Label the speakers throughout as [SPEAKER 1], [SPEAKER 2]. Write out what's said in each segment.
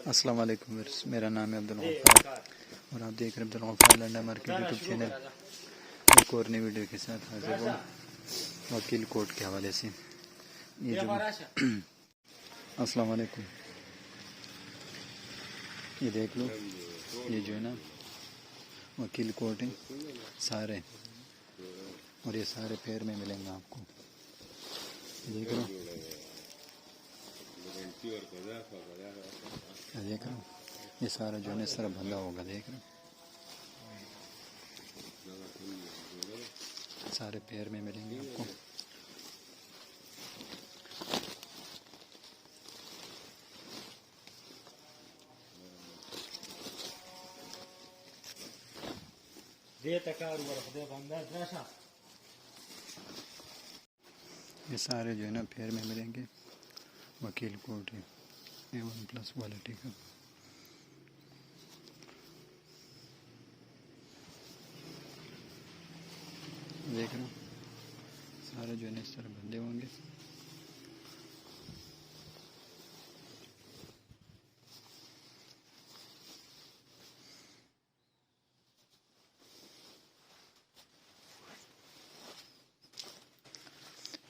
[SPEAKER 1] अस्सलाम वालेकुम व्यूअर्स, मेरा नाम है अब्दुल गफ्फार और आप देख रहे हैं Abdul Ghaffar London market YouTube channel. एक और नई वीडियो के साथ हाजिर हूँ वकील कोर्ट के हवाले से। ये जो अस्सलाम वालेकुम, ये देख लो, ये जो है ना वकील कोर्ट है सारे, और ये सारे पैर में मिलेंगे आपको। देख लो, देख रहे हो, ये सारा जो है सारा बंधा होगा। देख रहे हो, सारे पैर में मिलेंगे आपको। ये सारे जो है ना पैर में मिलेंगे। वकील कोर्ट है A1+ क्वालिटी का। देख रहे हो, सारे जो है इस तरह बंधे होंगे।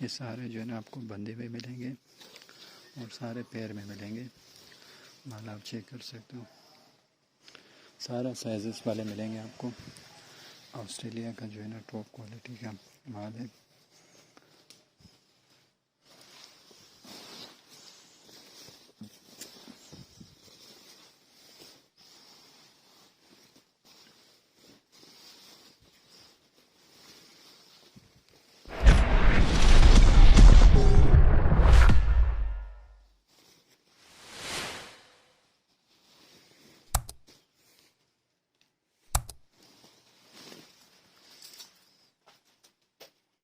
[SPEAKER 1] ये सारे जो है ना आपको बंधे हुए मिलेंगे और सारे पैर में मिलेंगे। माल आप चेक कर सकते हो, सारा साइजेस वाले मिलेंगे आपको। ऑस्ट्रेलिया का जो है ना टॉप क्वालिटी का माल है।